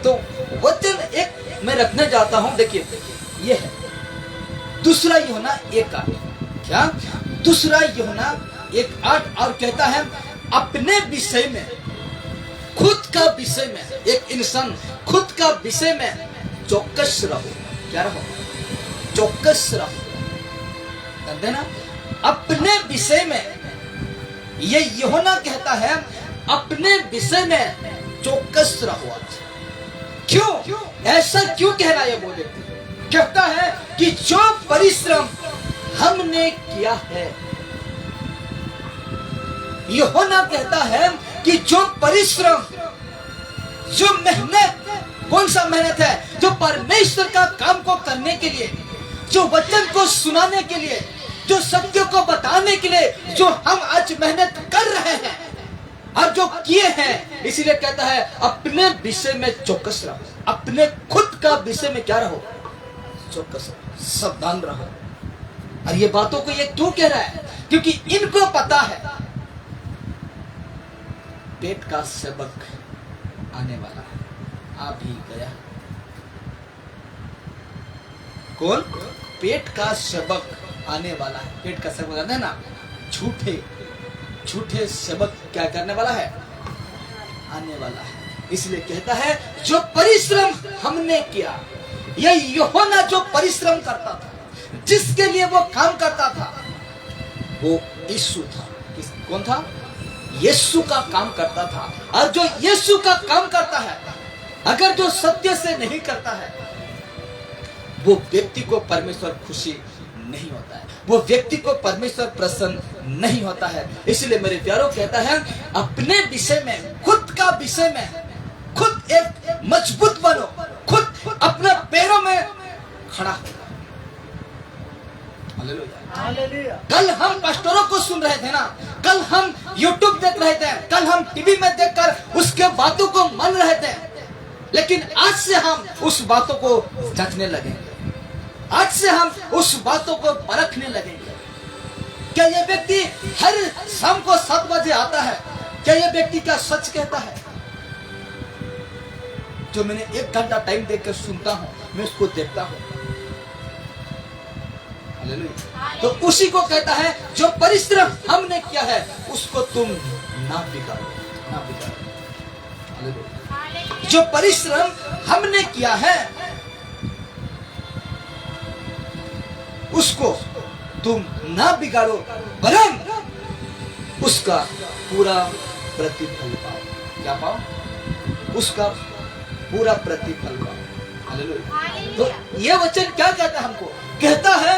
तो वचन एक मैं रखने जाता हूं, देखिए ये है दूसरा यूहन्ना 1:8। क्या? दूसरा यूहन्ना 1:8 और कहता है अपने विषय में, खुद का विषय में, एक इंसान खुद का विषय में चौकस रहो। क्या रहो? चौकस रहो। कहते ना अपने विषय में, ये यूहन्ना कहता है अपने विषय में चौकस रहो। क्यों? ऐसा क्यों कह रहा है? बोले कहता है कि जो परिश्रम हमने किया है, यूहन्ना कहता है कि जो परिश्रम, जो मेहनत, कौन सा मेहनत है? जो परमेश्वर का काम को करने के लिए, जो वचन को सुनाने के लिए, जो सत्य को बताने के लिए जो हम आज मेहनत कर रहे हैं और जो किए हैं, इसीलिए कहता है अपने विषय में चौकस रहो। अपने खुद का विषय में क्या रहो? चौकस रहो, सावधान रहो। और ये बातों को ये क्यों कह रहा है? क्योंकि इनको पता है पेट का सबक आने वाला है, आ भी गया। कौन? पेट का सबक आने वाला है। पेट का सबक आने ना, झूठे सबक क्या करने वाला है? आने वाला है। इसलिए कहता है जो परिश्रम हमने किया, ये यूहन्ना जो परिश्रम करता था, जिसके लिए वो काम करता था, वो यीशु था। कौन था? यीशु का काम करता था। और जो यीशु का काम करता है, अगर जो सत्य से नहीं करता है, वो व्यक्ति को परमेश्वर खुशी नहीं होता है, वो व्यक्ति को परमेश्वर प्रसन्न नहीं होता है। इसलिए मेरे प्यारों कहता है अपने विषय में, खुद का विषय में खुद एक मजबूत बनो, खुद अपने पैरों में खड़ा हो। हालेलुया। कल हम पास्टरों को सुन रहे थे ना, कल हम YouTube देख रहे थे, कल हम टीवी में देखकर उसके बातों को मान रहे थे, लेकिन आज से हम उस बातों को जांचने लगेंगे। आज से हम उस बातों को परखने लगेंगे। क्या यह व्यक्ति हर शाम को 7 बजे आता है? क्या यह व्यक्ति क्या सच कहता है? जो मैंने 1 घंटा टाइम देकर सुनता हूं, मैं उसको देखता हूं। तो उसी को कहता है जो परिश्रम हमने किया है उसको तुम ना बिगाड़ो, ना बिगाड़ो। जो परिश्रम हमने किया है उसको तुम ना बिगाड़ो, वरन उसका पूरा प्रतिफल पाओ। क्या पाओ? उसका पूरा प्रतिफल पाओ। हालेलुया। तो ये वचन क्या कहता है हमको? कहता है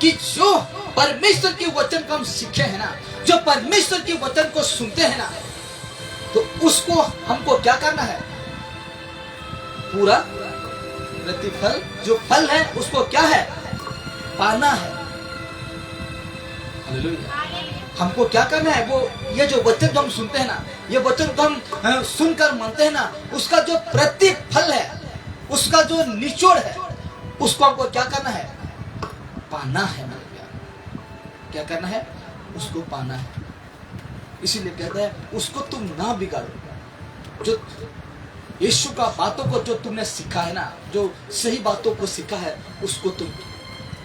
कि जो परमेश्वर के वचन को हम सीखे हैं ना, जो परमेश्वर के वचन को सुनते हैं ना, तो उसको हमको क्या करना है? पूरा प्रतिफल, जो फल है उसको क्या है? पाना है। हालेलुया। हमको क्या करना है? वो ये जो वचन जो हम सुनते हैं ना, ये वचन को हम सुनकर मानते हैं ना, उसका जो प्रतिफल है, उसका जो निचोड़ है, उसको हमको क्या करना है? पाना है मेरे प्यार। क्या करना है? उसको पाना है। इसीलिए कहता है उसको तुम ना बिगाड़ो। जो यीशु का बातों को जो तुमने सीखा है ना, जो सही बातों को सीखा है, उसको तुम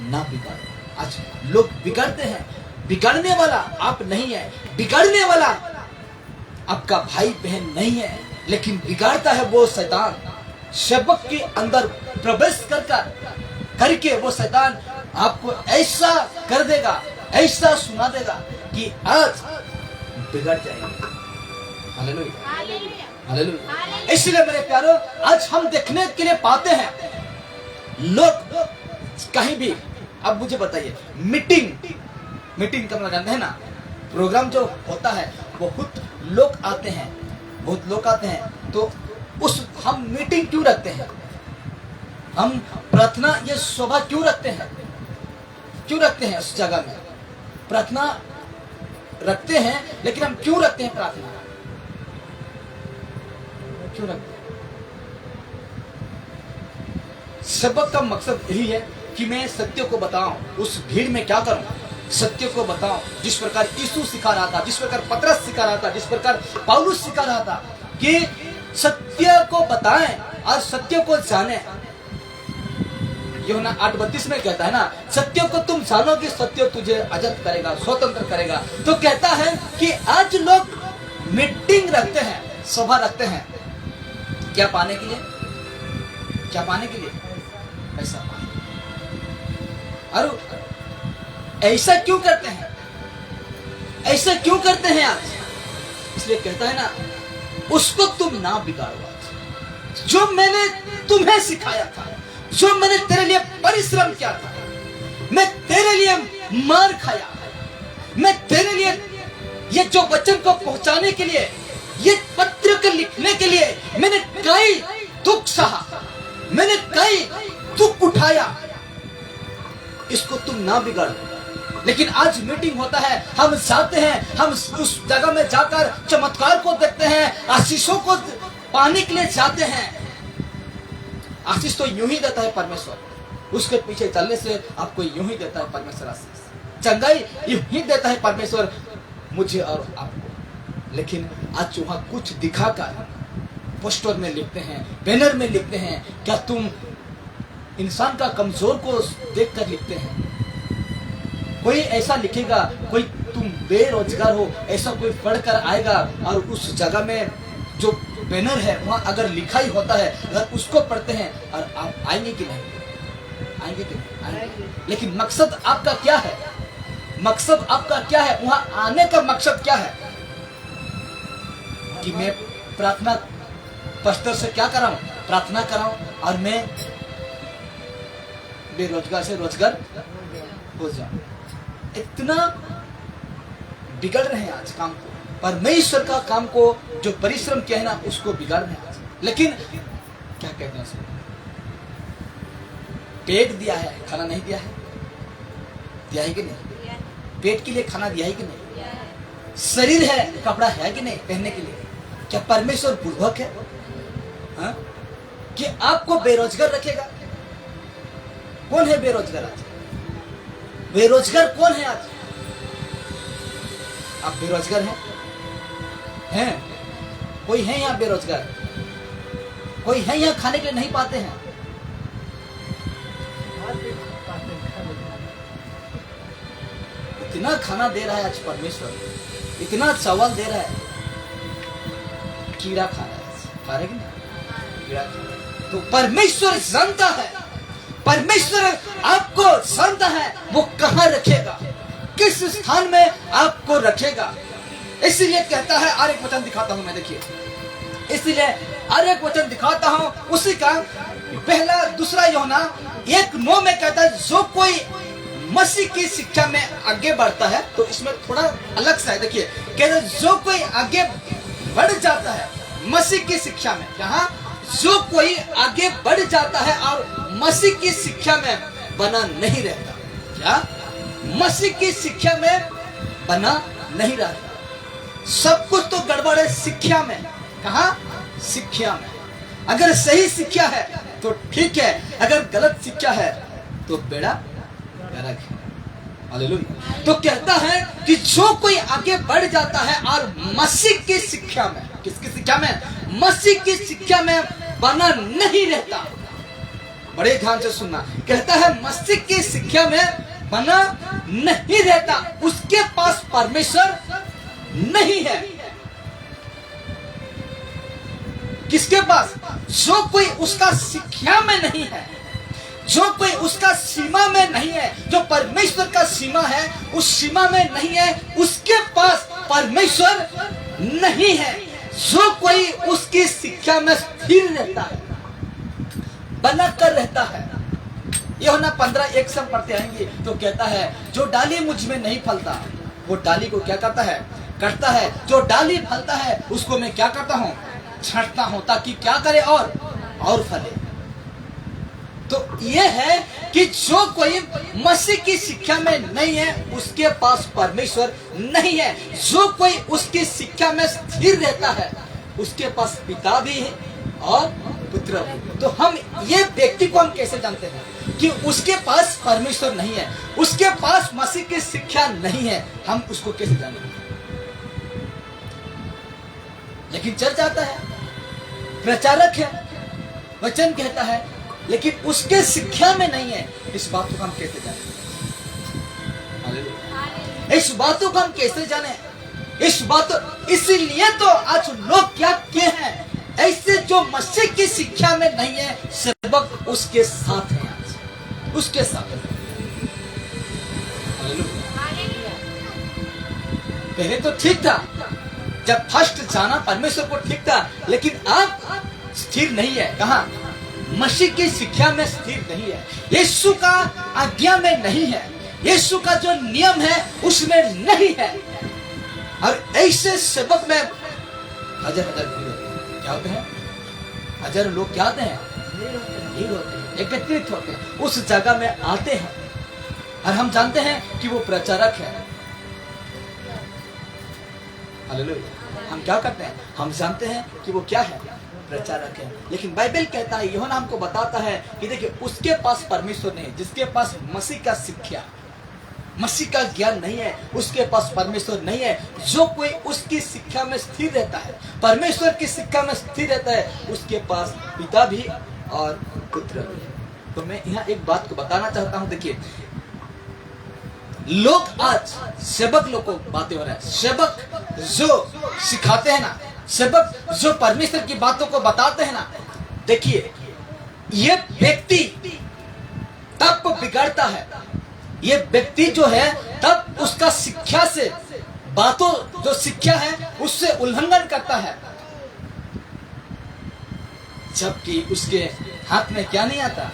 ना बिगाड़ो। आज लोग बिगड़ते हैं। बिगड़ने वाला आप नहीं है, बिगड़ने वाला आपका भाई बहन नहीं है, लेकिन बिगाड़ता है वो शैतान। सेवक के अंदर प्रवेश करके वो शैतान आपको ऐसा कर देगा, ऐसा सुना देगा कि आज बिगड़ जाएंगे। Hallelujah, hallelujah. इसलिए मेरे प्यारों, आज हम देखने के लिए पाते हैं लोग कहीं भी, अब मुझे बताइए, मीटिंग का जानते हैं ना, प्रोग्राम जो होता है, बहुत लोग आते हैं, तो उस हम मीटिंग क्यों रखते हैं? हम प्रार्थना ये सभा क्यों रखते हैं? क्यों रखते हैं? उस जगह में प्रार्थना रखते हैं, लेकिन हम क्यों रखते हैं प्रार्थना? क्यों रखते हैं? सबक का मकसद यही है कि मैं सत्य को बताऊं, उस भीड़ में क्या करूं? सत्य को बताऊं। जिस प्रकार यीशु सिखा रहा था, जिस प्रकार पतरस सिखा रहा था, जिस प्रकार पौलुस सिखा रहा था, कि सत्य को बताएं और सत्य को जाने। यूहन्ना 8:32 में कहता है ना, सत्य को तुम जानोगे, सत्य तुझे आजाद करेगा, स्वतंत्र करेगा। तो कहता है कि आज लोग मीटिंग रखते हैं, सभा रखते हैं, क्या पाने के लिए? क्या पाने के लिए? पैसा पाने। और ऐसा क्यों करते हैं? ऐसा क्यों करते हैं आज? इसलिए कहता है ना, उसको तुम ना बिगाड़ो। जो मैंने तुम्हें सिखाया था, जो मैंने तेरे लिए परिश्रम किया था, मैं तेरे लिए मार खाया, मैं तेरे लिए ये जो वचन को पहुंचाने के लिए, ये पत्र को लिखने के लिए मैंने कई दुख सहा, मैंने कई दुख उठाया, इसको तुम ना बिगाड़ो। लेकिन आज मीटिंग होता है, हम जाते हैं, हम उस जगह में जाकर चमत्कार को देखते हैं, आशीषों को पाने के लिए जाते हैं। आशीष तो यूं ही देता है परमेश्वर, उसके पीछे चलने से आपको यूं ही देता है परमेश्वर आशीष। चंगाई यूं ही देता है परमेश्वर मुझे और आपको। लेकिन आज वहां कुछ दिखाकर पोस्टर में लिखते हैं, बैनर में लिखते हैं। क्या तुम इंसान का कमजोर को देखकर लिखते हैं? कोई ऐसा लिखेगा, कोई तुम बेरोजगार हो ऐसा कोई पढ़कर आएगा और उस जगह में जो बैनर है वहां अगर लिखा ही होता है, अगर उसको पढ़ते हैं और आप आएंगे कि नहीं? आएंगे कि नहीं? आएंगे। लेकिन मकसद आपका क्या है? मकसद आपका क्या है? वहां आने का मकसद क्या है? कि मैं प्रार्थना पास्टर से क्या कराऊं? प्रार्थना कराऊं और मैं बेरोजगार से रोजगार हो जाऊं। इतना बिगड़ रहे हैं आज काम को, परमेश्वर का काम को जो परिश्रम किया है ना उसको बिगाड़ रहे हैं आज। लेकिन क्या कहते हैं उसे? पेट दिया है, खाना नहीं दिया है? दिया है कि नहीं? पेट के लिए खाना दिया है कि नहीं? शरीर है, कपड़ा है कि नहीं पहनने के लिए? क्या परमेश्वर बुर्बक है हा? कि आपको बेरोजगार रखेगा? कौन है बेरोजगार आज? बेरोजगार कौन है आज? आप बेरोजगार हैं? हैं? कोई है यहाँ बेरोजगार? कोई है यहाँ खाने के लिए नहीं पाते हैं? इतना खाना दे रहा है आज परमेश्वर, इतना चावल दे रहा है, कीड़ा खा रहा है, खा रहे कि नहीं? कीड़ा खा रहा है। तो परमेश्वर जानता है, परमेश्वर आपको जानता है वो कहां रखेगा, किस स्थान में आपको रखेगा। इसलिए कहता है, और एक वचन दिखाता हूं मैं, देखिए, इसलिए और एक वचन दिखाता हूं उसी का पहला दूसरा यूहन्ना 1:9 में कहता है, जो कोई मसीह की शिक्षा में आगे बढ़ता है, तो इसमें थोड़ा अलग सा है। देखिए कहता है, जो कोई आगे बढ़ जाता है मसीह की शिक्षा में, कहा जो कोई आगे बढ़ जाता है और मसीह की शिक्षा में बना नहीं रहता। क्या? मसीह की शिक्षा में बना नहीं रहता। सब कुछ तो गड़बड़ है शिक्षा में। कहा? शिक्षा में। अगर सही शिक्षा है तो ठीक है, अगर गलत शिक्षा है तो बेड़ा गर्क है। हालेलुया। तो कहता है कि जो कोई आगे बढ़ जाता है और मसीह की शिक्षा में, किसकी शिक्षा में? मसीह की शिक्षा में बना नहीं रहता। बड़े ध्यान से सुनना, कहता है मसीह की शिक्षा में बना नहीं रहता, उसके पास परमेश्वर नहीं है। किसके पास? जो कोई उसका शिक्षा में नहीं है, जो कोई उसका सीमा में नहीं है, जो परमेश्वर का सीमा है उस सीमा में नहीं है, उसके पास परमेश्वर नहीं है। जो कोई उसकी शिक्षा में स्थिर रहता है, बना कर रहता है। यूहन्ना 15:1 से पढ़ते आएंगे तो कहता है, जो डाली मुझ में नहीं फलता वो डाली को क्या करता है? करता है। जो डाली फलता है उसको मैं क्या करता हूँ? छांटता हूँ, ताकि क्या करे? और फले। तो ये है कि जो कोई मसीह की शिक्षा में नहीं है उसके पास परमेश्वर नहीं है। जो कोई उसकी शिक्षा में स्थिर रहता है उसके पास पिता भी है और पुत्र भी। तो हम ये व्यक्ति को हम कैसे जानते हैं कि उसके पास परमेश्वर नहीं है, उसके पास मसीह की शिक्षा नहीं है? हम उसको कैसे जानेंगे? लेकिन चर्च आता है, प्रचारक है, वचन कहता है, लेकिन उसके शिक्षा में नहीं है, इस बात को हम कैसे जाने? इस बातों को हम कैसे जाने? इस बात, इसीलिए तो आज लोग क्या किए हैं, ऐसे जो मसीह की शिक्षा में नहीं है, सेवक उसके साथ है, आज उसके साथ है। पहले तो ठीक था, जब फर्स्ट जाना परमेश्वर को ठीक था, लेकिन अब स्थिर नहीं है। कहां? मसीह की शिक्षा में स्थिर नहीं है, यीशु का आज्ञा में नहीं है, यीशु का जो नियम है उसमें नहीं है। और ऐसे सेवक में हजार हजार क्या होते हैं, हजार लोग क्या होते हैं, भीड़ होते हैं, एकत्रित होते हैं, उस जगह में आते हैं, और हम जानते हैं कि वो प्रचारक है। हालेलुया। हम क्या करते हैं? हम जानते हैं कि वो क्या है, प्रचारक है। लेकिन बाइबल कहता है, यूहन्ना हमको बताता है कि देखिए, उसके पास परमेश्वर नहीं, जिसके पास मसीह का शिक्षा, मसीह का ज्ञान नहीं है, उसके पास परमेश्वर नहीं है। जो कोई उसकी शिक्षा में स्थिर रहता है, परमेश्वर की शिक्षा में स्थिर रहता है, उसके पास पिता भी और पुत्र भी। तो मैं यहाँ एक बात को बताना चाहता हूँ। देखिए, लोग आज सेवक लोग को बातें हो रहा है, सेवक जो सिखाते हैं ना, सेवक जो परमेश्वर की बातों को बताते हैं ना, देखिए, ये व्यक्ति तब बिगड़ता है, ये व्यक्ति जो है तब उसका शिक्षा से, बातों जो शिक्षा है उससे उल्लंघन करता है, जबकि उसके हाथ में क्या नहीं आता,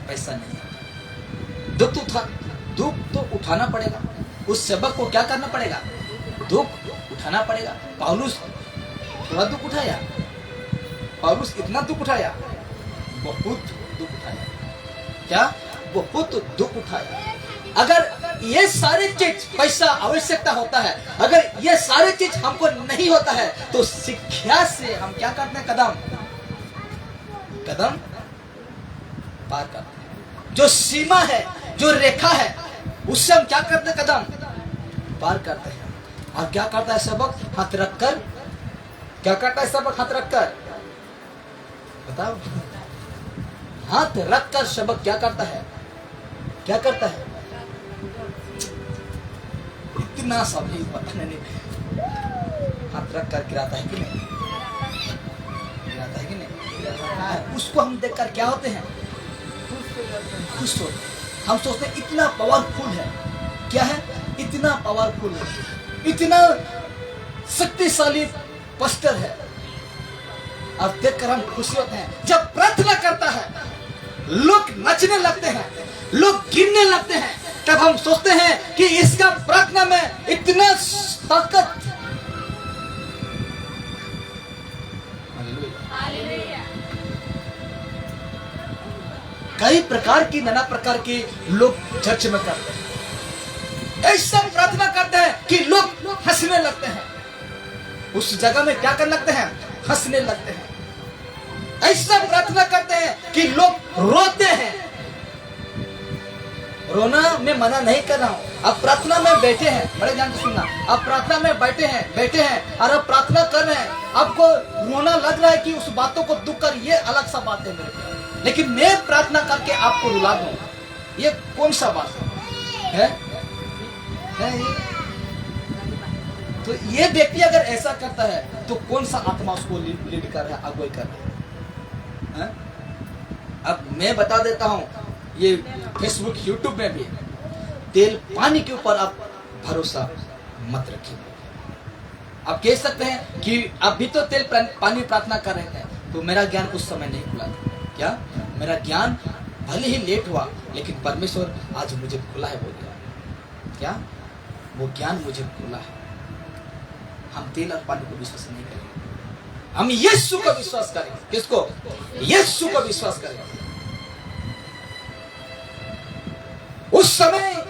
पैसा नहीं। दुख तो उठाना पड़ेगा, उस सेवक को क्या करना पड़ेगा, दुख उठाना पड़ेगा। पौलुस थोड़ा दुख उठाया, पौलुस इतना दुख उठाया, बहुत दुख उठाया। क्या? बहुत दुख उठाया। अगर ये सारे चीज, पैसा आवश्यकता होता है, अगर ये सारे चीज हमको नहीं होता है, तो शिक्षा से हम क्या करते हैं, कदम पार करते हैं। जो सीमा है, जो रेखा है, उससे हम क्या करते हैं, कदम पार करते हैं। और क्या करता है सेवक? हाथ रखकर। क्या करता है सेवक? हाथ रखकर। बताओ, हाथ रखकर सेवक क्या करता है, क्या करता है? इतना सभी पता नहीं, हाथ रखकर गिराता है कि नहीं, गिराता है कि नहीं? उसको हम देखकर क्या होते हैं, खुश होते हैं। हम सोचते हैं इतना पावरफुल है, क्या है, इतना पावरफुल है, इतना शक्तिशाली पास्टर है, और देखकर हम खुश होते हैं। जब प्रार्थना करता है, लोग नचने लगते हैं, लोग गिरने लगते हैं, तब हम सोचते हैं कि इसका प्रार्थना में इतना ताकत। कई प्रकार की, नाना प्रकार के लोग चर्च में करते हैं, ऐसा प्रार्थना करते हैं कि लोग हंसने लगते हैं, उस जगह में क्या करने लगते हैं, हंसने लगते हैं। ऐसा प्रार्थना करते हैं कि लोग रोते हैं। रोना मैं मना नहीं कर रहा हूं, अब प्रार्थना में बैठे हैं, बड़े ध्यान से सुनना, अब प्रार्थना में बैठे हैं और अब प्रार्थना कर रहे हैं, आपको रोना लग रहा है कि उस बातों को दुख कर, ये अलग सा बात है मेरे को, लेकिन मैं प्रार्थना करके आपको रुला दूं, ये कौन सा बात है ये? तो ये व्यक्ति अगर ऐसा करता है तो कौन सा आत्मा उसको लीड कर रहा है, अगुवाई कर रहा है? अब मैं बता देता हूं, ये फेसबुक यूट्यूब में भी तेल पानी के ऊपर आप भरोसा मत रखिए। आप कह सकते हैं कि अभी तो तेल पानी प्रार्थना कर रहे थे, तो मेरा ज्ञान उस समय नहीं खुला था। क्या? मेरा ज्ञान भले ही लेट हुआ, लेकिन परमेश्वर आज मुझे खुला है, बोल गया। क्या? वो ज्ञान मुझे खुला है। हम तेल और पानी को विश्वास नहीं करेंगे, हम यीशु को विश्वास करेंगे। किसको? यीशु को विश्वास करेंगे। उस समय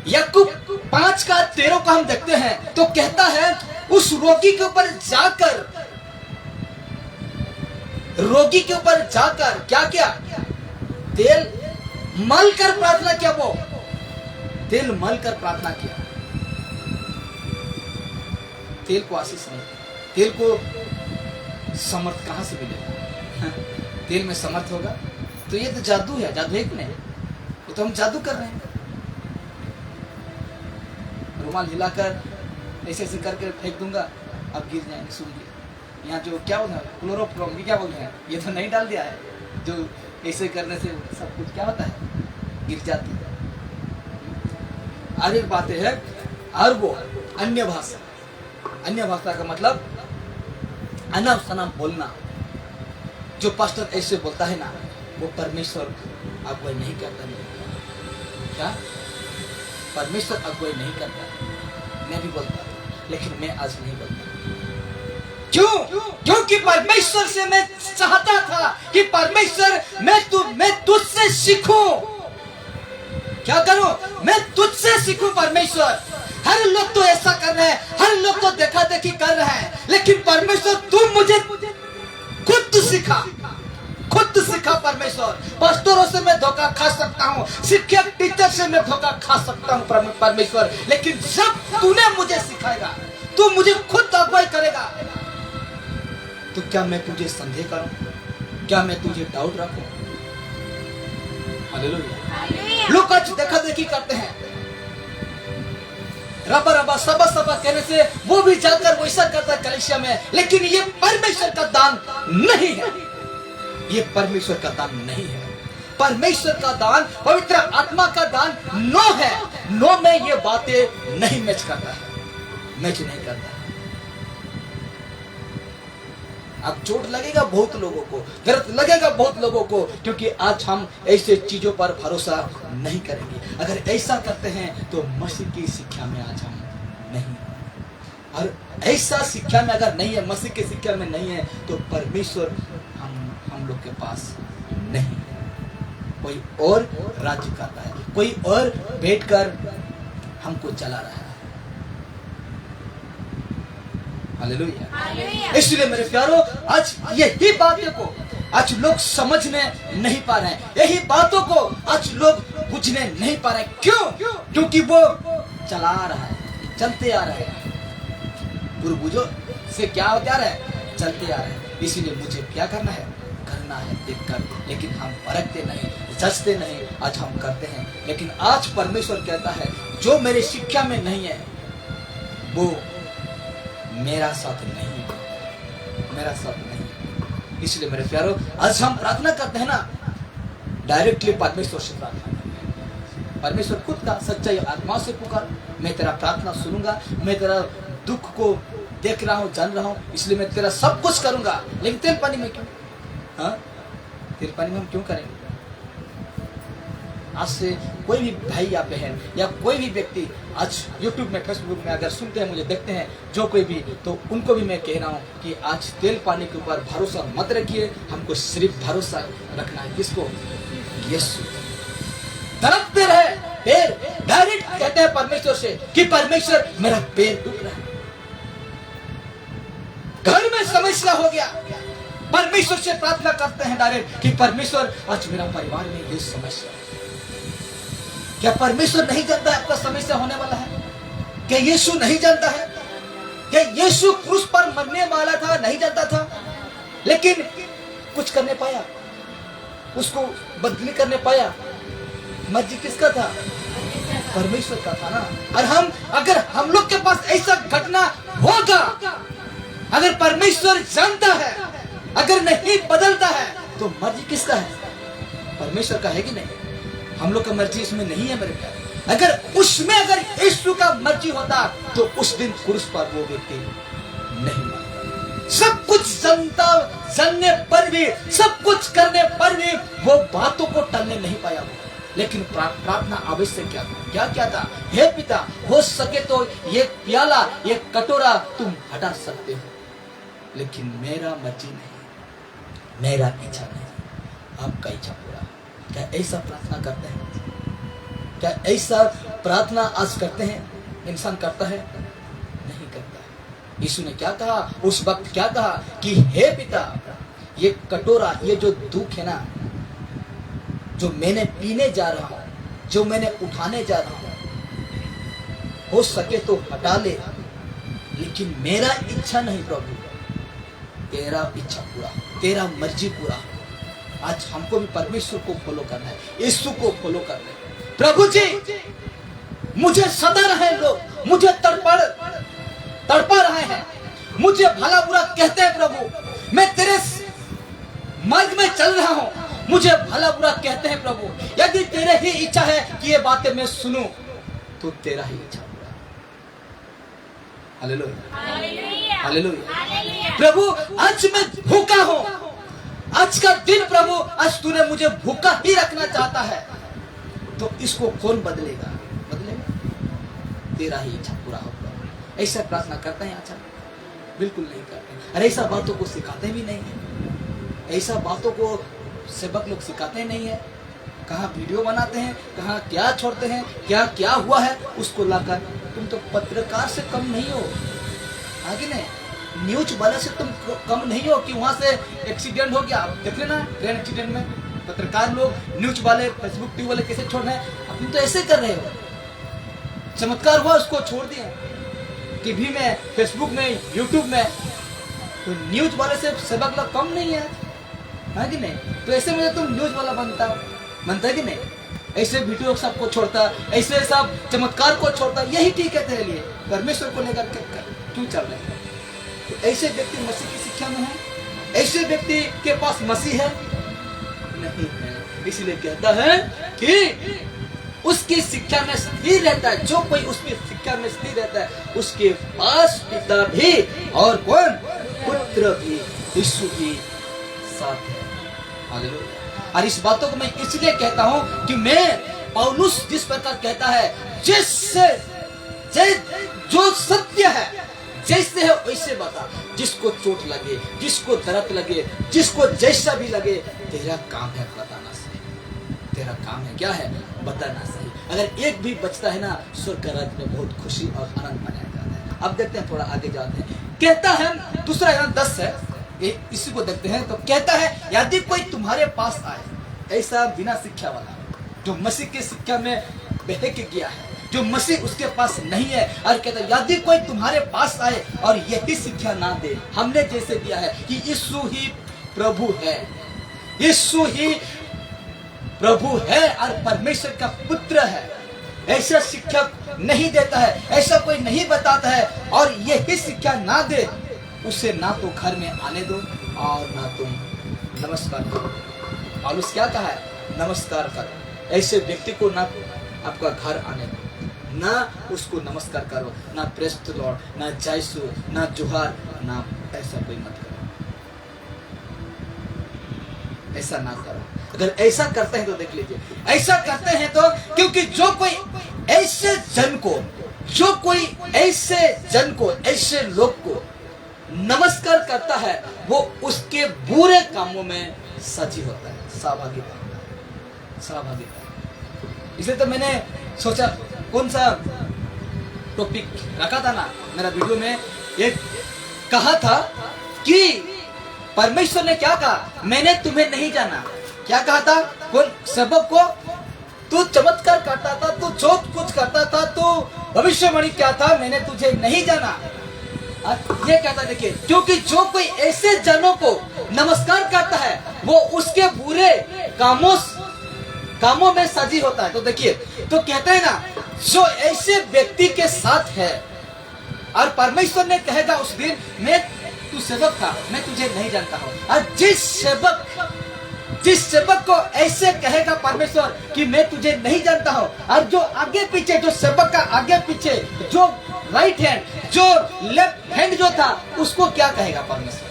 याकूब 5:13 को हम देखते हैं, तो कहता है उस रोगी के ऊपर जाकर, रोगी के ऊपर जाकर क्या किया? तेल मल कर प्रार्थना किया। वो तेल मल कर प्रार्थना किया। तेल को आशीष नहीं, तेल को समर्थ कहाँ से मिलेगा? तेल में समर्थ होगा तो ये तो जादू है। जादू है कि नहीं? ये तो हम जादू कर रहे हैं। रुमाल हिलाकर ऐसे ऐसे करके फेंक दूंगा, अब गिर जाएंगे, सुनिए। यहाँ जो क्या बोलते हैं, क्लोरोफ्रॉम, क्या बोलते हैं, ये तो नहीं डाल दिया है, जो ऐसे करने से सब कुछ क्या होता है, गिर जाती है। और एक बात है, और वो अन्य भाषा। अन्य भाषा का मतलब अनाप शनाप बोलना। जो पास्टर ऐसे बोलता है ना, वो परमेश्वर अगुवाई नहीं करता। क्या? परमेश्वर अगुवाई नहीं करता। मैं भी बोलता था, लेकिन मैं आज नहीं बोलता। क्यों? क्योंकि परमेश्वर से मैं चाहता था कि परमेश्वर मैं तुझसे सीखूं। क्या करूं? मैं तुझसे सीखूं परमेश्वर। हर लोग तो ऐसा कर रहे हैं, हर लोग तो देखा देखी कर रहे हैं, लेकिन परमेश्वर तू मुझे खुद सिखा, खुद सिखा परमेश्वर। पास्टरों से मैं धोखा खा सकता हूँ, शिक्षक टीचर से मैं धोखा खा सकता हूँ परमेश्वर, लेकिन जब तूने मुझे सिखाएगा, तू मुझे खुद अगुवाई करेगा, तो क्या मैं तुझे संदेह करूं? क्या मैं तुझे डाउट रखूं? हालेलुया। लोग आज देखा देखी करते हैं, रबा रबा सबा सबा कहने से वो भी जाकर वैसा करता है कलीसिया में, लेकिन ये परमेश्वर का दान नहीं है। ये परमेश्वर का दान नहीं है। परमेश्वर का दान, पवित्र आत्मा का दान नो है। नो में ये बातें नहीं मैच करता है, मैच नहीं करता है। अब चोट लगेगा बहुत लोगों को, दर्द लगेगा बहुत लोगों को, क्योंकि आज हम ऐसे चीजों पर भरोसा नहीं करेंगे। अगर ऐसा करते हैं तो मसीह की शिक्षा में आज हम नहीं, और ऐसा शिक्षा में अगर नहीं है, मसीह की शिक्षा में नहीं है, तो परमेश्वर हम लोग के पास नहीं। कोई और राज्य करता है, कोई और बैठकर हमको चला रहा है। हालेलुया। इसलिए मेरे प्यारों, आज यही बातों को आज लोग समझने नहीं पा रहे हैं, यही बातों को आज लोग बुझने नहीं पा रहे हैं। क्यों? क्योंकि वो चला रहा है, चलते आ रहा है। बुझो से क्या होते आ रहा है, चलते आ रहे हैं। इसीलिए मुझे क्या करना है, करना है देखकर, लेकिन हम परखते नहीं, जचते नहीं, आज हम करते हैं। लेकिन आज परमेश्वर कहता है, जो मेरे शिक्षा में नहीं है वो मेरा साथ नहीं, मेरा साथ नहीं। इसलिए मेरे प्यारों, आज हम प्रार्थना करते हैं ना, डायरेक्टली परमेश्वर से प्रार्थना करते हैं। परमेश्वर खुद का सच्चाई आत्मा से पुकार, मैं तेरा प्रार्थना सुनूंगा, मैं तेरा दुख को देख रहा हूँ, जान रहा हूँ, इसलिए मैं तेरा सब कुछ करूंगा। लेकिन तेल पानी में क्यों? हाँ, तेल पानी में हम क्यों करेंगे? आज से कोई भी भाई या बहन या कोई भी व्यक्ति आज YouTube में, Facebook में अगर सुनते हैं, मुझे देखते हैं, जो कोई भी, तो उनको भी मैं कह रहा हूँ कि आज तेल पानी के ऊपर भरोसा मत रखिए। हमको सिर्फ भरोसा रखना है किसको? यीशु। तड़पते रहे पैर, डायरेक्ट कहते हैं परमेश्वर से कि परमेश्वर मेरा पैर दुख रहा है, घर में समस्या हो गया, परमेश्वर से प्रार्थना करते हैं डायरेक्ट कि परमेश्वर आज मेरा परिवार में ये समस्या। क्या परमेश्वर नहीं जानता है आपका समस्या होने वाला है? क्या यीशु नहीं जानता है? क्या यीशु क्रूस पर मरने वाला था? नहीं जानता था, लेकिन कुछ करने पाया, उसको बदली करने पाया। मर्जी किसका था? परमेश्वर का था ना। और अगर हम लोग के पास ऐसा घटना होगा, अगर परमेश्वर जानता है, अगर नहीं बदलता है, तो मर्जी किसका है? परमेश्वर का है कि नहीं? हम लोग का मर्जी इसमें नहीं है मेरे प्यारे। अगर उसमें अगर यीशु का मर्जी होता तो उस दिन क्रूस पर वो व्यक्ति नहीं मरता। सब कुछ जानने पर भी, सब कुछ करने पर भी वो बातों को टलने नहीं पाया वो। लेकिन प्रार्थना आवश्यक क्या था? हे पिता, हो सके तो ये प्याला, ये कटोरा तुम हटा सकते हो, लेकिन मेरा मर्जी नहीं, मेरा इच्छा नहीं, आपका इच्छा पूरा। क्या ऐसा प्रार्थना करते हैं? क्या ऐसा प्रार्थना आज करते हैं? इंसान करता है? नहीं करता है। यीशु ने क्या कहा उस वक्त? क्या कहा कि हे पिता, ये कटोरा, ये जो दुख है ना, जो मैंने पीने जा रहा हूं, जो मैंने उठाने जा रहा हूं, हो सके तो हटा ले, लेकिन मेरा इच्छा नहीं प्रभु, तेरा इच्छा पूरा हो, तेरा मर्जी पूरा हो। आज हमको भी परमेश्वर को फॉलो करना है, यीशु को फॉलो करना है। प्रभु जी मुझे सता रहे लोग, मुझे तड़पा रहे हैं, मुझे भला बुरा कहते हैं प्रभु, मैं तेरे मार्ग में चल रहा हूं, मुझे भला बुरा कहते हैं प्रभु, यदि तेरे ही इच्छा है कि ये बातें मैं सुनूं तो तेरा ही इच्छा पूरा। Hallelujah, hallelujah. प्रभु आज मैं भूखा हूं, आज का दिन प्रभु, आज तूने मुझे भूखा ही रखना चाहता है, तो इसको कौन बदलेगा? तेरा ही इच्छा पूरा हो। ऐसा प्रार्थना करते हैं? अच्छा बिल्कुल नहीं करते। अरे ऐसा बातों को सिखाते भी नहीं है, ऐसा बातों को सेवक लोग सिखाते नहीं है। कहाँ वीडियो बनाते हैं, कहाँ क्या छोड़ते हैं, क्या क्या हुआ है उसको लाकर। तुम तो पत्रकार से कम नहीं हो, आगे नहीं, न्यूज वाले से तुम कम नहीं हो कि वहां से एक्सीडेंट हो गया। आप देख लेना ट्रेन एक्सीडेंट में पत्रकार लोग, न्यूज वाले, फेसबुक टीवी वाले कैसे छोड़ रहे हैं, अब तुम तो ऐसे कर रहे हो। चमत्कार हुआ उसको छोड़ दिया टीवी में, फेसबुक में, यूट्यूब में, तो न्यूज वाले से सेवक लोग कम नहीं है कि नहीं? तो ऐसे में तुम न्यूज वाला बनता है कि नहीं? ऐसे वीडियो सबको छोड़ता, ऐसे सब चमत्कार को छोड़ता, यही ठीक है तेरे लिए? परमेश्वर को लेकर क्यों चल रहे हैं? तो ऐसे व्यक्ति मसीह की शिक्षा में है? ऐसे व्यक्ति के पास मसीह है? नहीं है। इसलिए कहता है कि उसकी शिक्षा में स्थिर रहता है, जो कोई उसकी शिक्षा में स्थिर रहता है उसके पास पिता भी और कौन? पुत्र भी, यीशु भी साथ है। हालेलुया। और इस बातों को मैं इसलिए कहता हूं कि मैं पौलुस जिस प्रकार कहता है, जो सत्य है जैसे है वैसे बता, जिसको चोट लगे, जिसको दर्द लगे, जिसको जैसा भी लगे, तेरा काम है बताना सही। तेरा काम है क्या है? बताना सही। अगर एक भी बचता है ना, स्वर्ग राज्य में बहुत खुशी और आनंद मनाया जाता है। अब देखते हैं, थोड़ा आगे जाते हैं। कहता है दूसरा 10 है, इसी को देखते हैं। तो कहता है यदि कोई तुम्हारे पास आए, ऐसा बिना शिक्षा वाला जो मसीह की शिक्षा में बहक गया है, जो मसीह उसके पास नहीं है, और कहता है यदि कोई तुम्हारे पास आए और यही शिक्षा ना दे हमने जैसे दिया है कि यीशु ही प्रभु है, यीशु ही प्रभु है और परमेश्वर का पुत्र है, ऐसा शिक्षा नहीं देता है, ऐसा कोई नहीं बताता है, और यही शिक्षा ना दे, उसे ना तो घर में आने दो और ना तुम नमस्कार करो। पौलुस क्या कहा है? नमस्कार करो। ऐसे व्यक्ति को ना आपका घर आने दो, ना उसको नमस्कार करो, ना प्रेज द लॉर्ड, ना जयसु, ना जुहार, ना ऐसा कोई मत करो, ऐसा ना करो। अगर ऐसा करते हैं तो देख लीजिए, ऐसा करते हैं तो, क्योंकि जो कोई ऐसे जन को, ऐसे लोग को नमस्कार करता है, वो उसके बुरे कामों में साझी होता है, सहभागिता। इसलिए तो मैंने सोचा कौन सा टॉपिक रखा था ना मेरा वीडियो में, एक कहा था कि परमेश्वर ने क्या कहा, मैंने तुम्हें नहीं जाना। क्या कहा था? कौन? सेवक को, तू चमत्कार करता था, तू जो कुछ करता था, तू भविष्यवाणी क्या था, मैंने तुझे नहीं जाना। ये कहता, देखिए, क्योंकि जो कोई ऐसे जनों को नमस्कार करता है वो उसके बुरे कामों में साझी होता है। तो देखिए, तो कहते हैं ना, जो ऐसे व्यक्ति के साथ है, और परमेश्वर ने कहेगा उस दिन, मैं तू सेवक था, मैं तुझे नहीं जानता हूँ। और जिस सेवक को ऐसे कहेगा परमेश्वर कि मैं तुझे नहीं जानता हूँ, और जो आगे पीछे, जो सेवक का आगे पीछे जो राइट हैंड, जो लेफ्ट हैंड जो था, उसको क्या कहेगा परमेश्वर?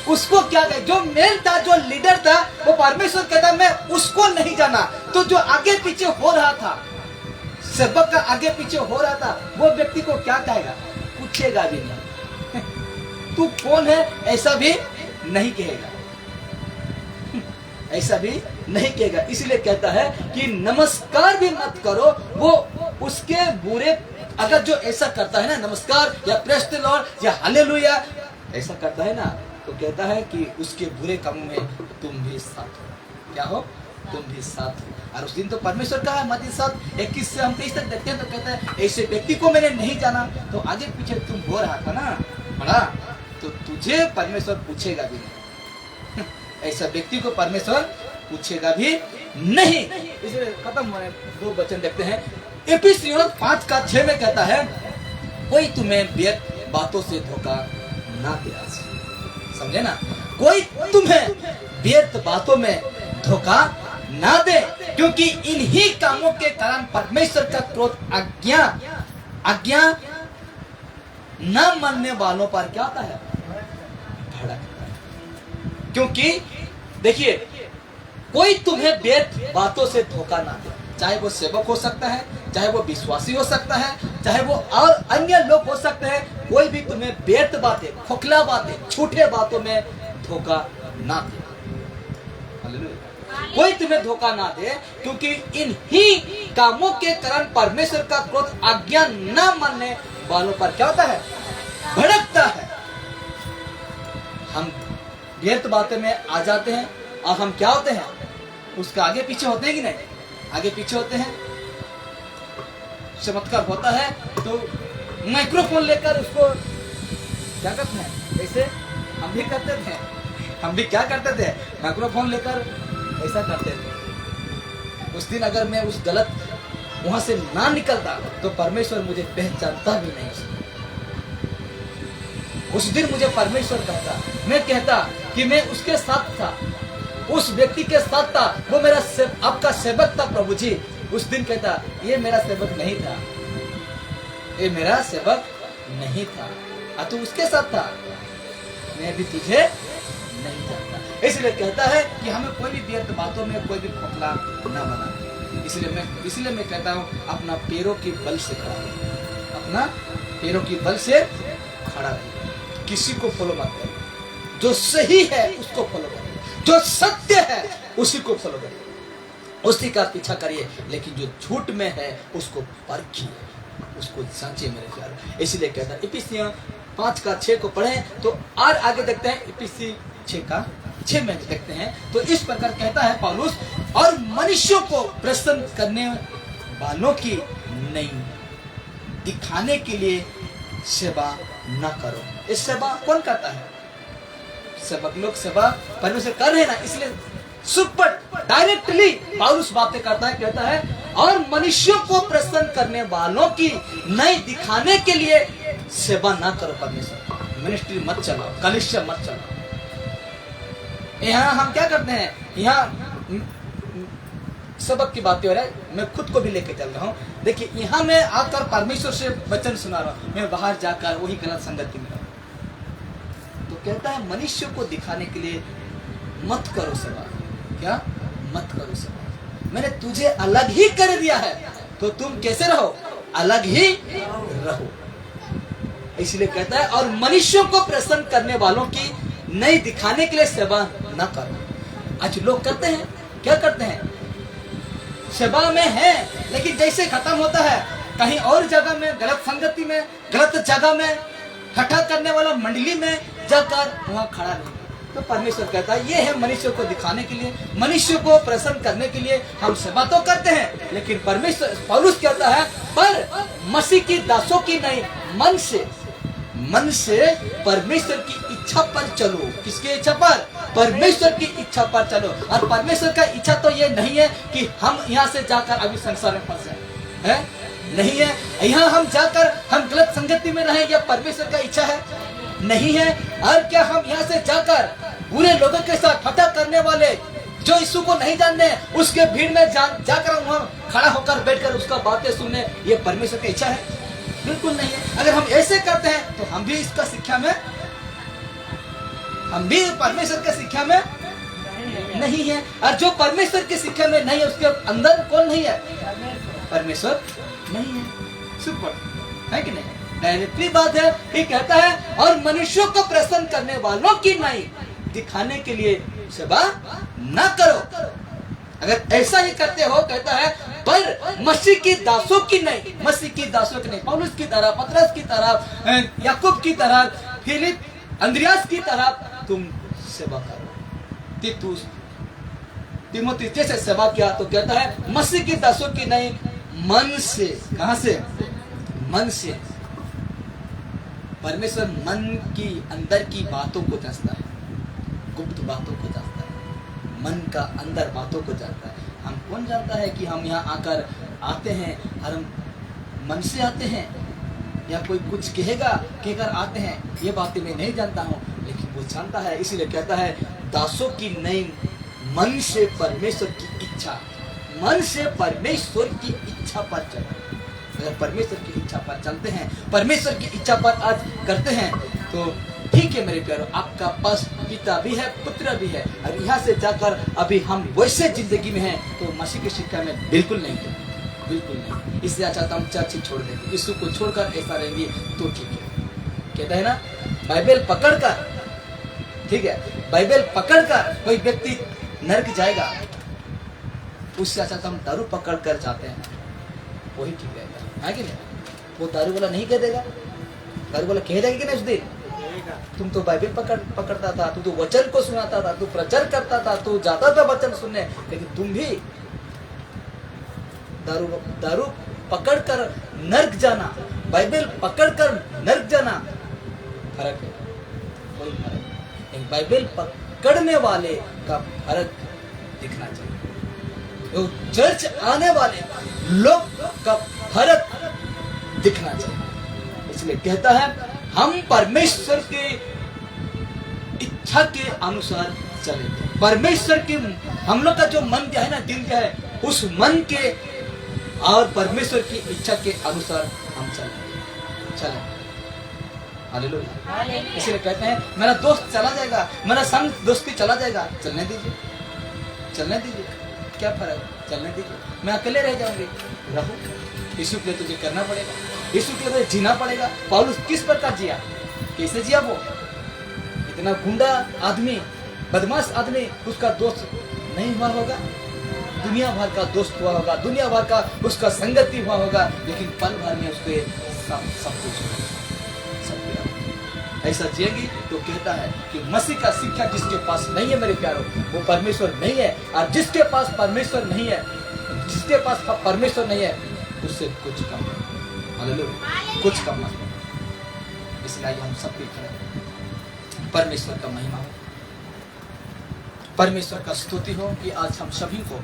उसको क्या कहे? जो मेन था, जो लीडर था, वो परमेश्वर कहता मैं उसको नहीं जाना। तो जो आगे पीछे हो रहा था, सेवक का आगे पीछे हो रहा था, वो व्यक्ति को क्या कहेगा? पूछेगा भी नहीं, तू कौन है, ऐसा भी नहीं कहेगा, ऐसा भी नहीं कहेगा। इसलिए कहता है कि नमस्कार भी मत करो, वो उसके बुरे, अगर जो ऐसा करता है ना, नमस्कार या प्रेज द लॉर्ड या हालेलुया ऐसा करता है ना, तो कहता है कि उसके बुरे कामों में तुम भी साथ हो। क्या हो? तुम भी साथ हो। और उस दिन तो परमेश्वर का है, मत्ती 7:21 से हम 23 तक देखते हैं, तो कहता है ऐसे व्यक्ति को मैंने नहीं जाना। तो आगे पीछे तुम हो रहा था ना बड़ा, तो तुझे परमेश्वर पूछेगा भी नहीं। ऐसा व्यक्ति को परमेश्वर पूछेगा भी नहीं। इसलिए खत्म होने 2 वचन देखते हैं। इफिसियों 5:6 में कहता है, कोई तुम्हें व्यर्थ बातों से धोखा ना दे। समझे ना, कोई तुम्हें व्यर्थ बातों में धोखा ना दे, क्योंकि इन्हीं कामों के कारण परमेश्वर का क्रोध आज्ञा न मानने वालों पर क्या होता है, भड़कता है। क्योंकि देखिए, कोई तुम्हें व्यर्थ बातों से धोखा ना दे, चाहे वो सेवक हो सकता है, चाहे वो विश्वासी हो सकता है, चाहे वो और अन्य लोग हो सकते हैं। कोई भी तुम्हें व्यर्थ बातें, खोखला बातें, झूठे बातों में धोखा ना दे। कोई तुम्हें धोखा ना दे, क्योंकि इन्हीं कामों के कारण परमेश्वर का क्रोध आज्ञा न मानने वालों पर क्या होता है, भड़कता है। हम व्यर्थ बातें में आ जाते हैं और हम क्या होते हैं, उसका आगे पीछे होते हैं कि नहीं, आगे पीछे होते हैं। चमत्कार होता है तो माइक्रोफोन लेकर उसको क्या करते हैं, ऐसे हम भी करते थे, हम भी क्या करते थे, माइक्रोफोन लेकर ऐसा करते थे। उस दिन अगर मैं उस गलत वहां से ना निकलता तो परमेश्वर मुझे पहचानता भी नहीं। उस दिन मुझे परमेश्वर कहता, मैं कहता कि मैं उसके साथ था, उस व्यक्ति के साथ था, वो मेरा आपका सेवक था प्रभु जी। उस दिन कहता, ये मेरा सेवक नहीं था, ये मेरा सेवक नहीं था, तू उसके साथ था, मैं भी तुझे नहीं जानता। इसलिए कहता है कि हमें कोई भी व्यर्थ बातों में कोई भी खोखला न बना। इसलिए मैं कहता हूँ, अपना पैरों की बल से खड़ा रहो, अपना पैरों की बल से खड़ा रहो। किसी को फॉलो मत करो, जो सही है उसको फॉलो करो, जो सत्य है उसी को फॉलो करिए, उसी का पीछा करिए। लेकिन जो झूठ में है उसको परखिए, उसको जांचिए मेरे प्यारे। इसलिए कहता है, इफिसियों 5:6 को पढ़े तो और आगे देखते हैं। इफिसी 6:6 में देखते हैं तो इस प्रकार कहता है पौलुस, और मनुष्यों को प्रसन्न करने वालों की नहीं, दिखाने के लिए सेवा न करो। इस सेवा कौन करता है, सेवक लोग सेवा परमेश्वर कर रहे हैं ना। इसलिए सुपर डायरेक्टली पौलुस बातें करता है, कहता है, और मनुष्यों को प्रसन्न करने वालों की नहीं, दिखाने के लिए सेवा ना करो। परमेश्वर मिनिस्ट्री मत चलाओ, कलीसिया मत चलाओ। यहाँ हम क्या करते हैं, यहाँ सबक की बातें हो रहा है, मैं खुद को भी लेके चल रहा हूँ। देखिए, यहाँ मैं आकर परमेश्वर से वचन सुना रहा हूँ, मैं बाहर जाकर वही गलत संगति में, तो कहता है मनुष्य को दिखाने के लिए मत करो सेवा। क्या मत करो सेवा, मैंने तुझे अलग ही कर दिया है, तो तुम कैसे रहो, अलग ही रहो। इसलिए कहता है, और मनुष्यों को प्रसन्न करने वालों की नहीं, दिखाने के लिए सेवा न करो। आज लोग करते हैं, क्या करते हैं, सेवा में है, लेकिन जैसे खत्म होता है कहीं और जगह में, गलत संगति में, गलत जगह में, इकट्ठा करने वाला मंडली में जाकर वहां खड़ा नहीं। तो परमेश्वर कहता है, ये है मनुष्य को दिखाने के लिए, मनुष्य को प्रसन्न करने के लिए हम सेवा तो करते हैं, लेकिन परमेश्वर पौलुस कहता है, पर मसीह की दासों की नहीं, मन से परमेश्वर की इच्छा पर चलो। किसकी इच्छा पर, परमेश्वर की इच्छा पर चलो। और परमेश्वर का इच्छा तो ये नहीं है कि हम यहाँ से जाकर अभी संसार में फंस जाए, है नहीं है। यहाँ हम जाकर हम गलत संगति में रहें, यह परमेश्वर का इच्छा है नहीं है। और क्या हम यहाँ से जाकर बुरे लोगों के साथ ठट्ठा करने वाले जो यीशु को नहीं जानते उसके भीड़ में जाकर वहाँ खड़ा होकर बैठकर उसका बातें सुनने, ये परमेश्वर की इच्छा है? बिल्कुल नहीं है। अगर हम ऐसे करते हैं तो हम भी इसका शिक्षा में, हम भी परमेश्वर के शिक्षा में नहीं है। और जो परमेश्वर की शिक्षा में नहीं है उसके अंदर कौन नहीं है, परमेश्वर नहीं है। सुपर है कि नहीं, डायरेक्टली बात है। ये कहता है, और मनुष्यों को प्रसन्न करने वालों की नहीं, दिखाने के लिए सेवा न करो। अगर ऐसा ही करते हो, कहता है, पर मसीह की दासों की नहीं, मसीह की दासों की नहीं, पौलुस की तरह, पतरस की तरह, याकूब की तरह, फिलिप, अंद्रियास की तरह तुम सेवा करो। तीमुथियुस जैसे सेवा किया, तो कहता है मसीह की दासों की नहीं, मन से। कहां से, मन से। परमेश्वर मन की अंदर की बातों को जानता है, गुप्त बातों को जानता है, मन का अंदर बातों को जानता है। हम कौन जानता है कि हम यहाँ आकर आते हैं और हम मन से आते हैं या कोई कुछ कहेगा कहकर आते हैं, ये बातें मैं नहीं जानता हूँ, लेकिन वो जानता है। इसीलिए कहता है दासों की नई मन से परमेश्वर की इच्छा, मन से परमेश्वर की इच्छा पर चलते। अगर परमेश्वर की इच्छा पर चलते हैं, परमेश्वर की इच्छा पर आज करते हैं, तो ठीक है मेरे प्यारों, आपका पास पिता भी है, पुत्र भी है। और यहाँ से जाकर अभी हम वैसे जिंदगी में हैं तो मसीह की शिक्षा में बिल्कुल नहीं है, बिल्कुल नहीं। इसलिए चाहता हम चर्च छोड़ देंगे, यीशु को छोड़कर ऐसा रहेंगे तो ठीक है। कहता है ना, बाइबल पकड़कर, ठीक है, बाइबल पकड़कर कोई व्यक्ति नरक जाएगा, उससे अच्छा हम दारू पकड़ कर जाते हैं, वही ठीक रहेगा, है कि नहीं? वो दारू वाला नहीं कह देगा, दारू वाला कह देगा कि नहीं उस दिन, तुम तो बाइबल पकड़ता था, तू तो वचन को सुनाता था, तू प्रचार करता था, तू जाता था वचन सुनने, लेकिन तुम भी दारू पकड़कर नर्क जाना, बाइबल पकड़कर नर्क जाना, फर्क है, कोई फर्क नहीं। बाइबल पकड़ने वाले का फर्क दिखना चाहिए, तो चर्च आने वाले लोग का फर्क दिखना चाहिए। इसलिए कहता है हम परमेश्वर के इच्छा के अनुसार चलेंगे। परमेश्वर के, हम लोग का जो मन क्या है ना, दिल क्या है, उस मन के और परमेश्वर की इच्छा के अनुसार हम चलेंगे। हालेलुया। इसलिए कहते हैं मेरा दोस्त चला जाएगा, मेरा संग दोस्ती चला जाएगा, चलने दीजिए, चलने दीजिए, क्या फर्क, चलने दीजिए। मैं अकेले रह जाऊंगी, रहो, यीशु के लिए तुझे करना पड़ेगा, यीशु के लिए जीना पड़ेगा। पौलुस किस प्रकार जिया, कैसे जिया? वो इतना गुंडा आदमी, बदमाश आदमी, उसका दोस्त नहीं हुआ होगा, दुनिया भर का दोस्त हुआ होगा, दुनिया भर का उसका संगति हुआ होगा, लेकिन पल भर में उसके सब कुछ ऐसा जिएगी। तो कहता है कि मसीह का शिक्षा जिसके पास नहीं है मेरे प्यारों, वो परमेश्वर नहीं है। और जिसके पास परमेश्वर नहीं है, जिसके पास परमेश्वर नहीं है, उससे कुछ कम है, हालेलुया, कुछ कम है। इसलिए हम सब भी खड़े, परमेश्वर का महिमा हो, परमेश्वर का स्तुति हो कि आज हम सभी को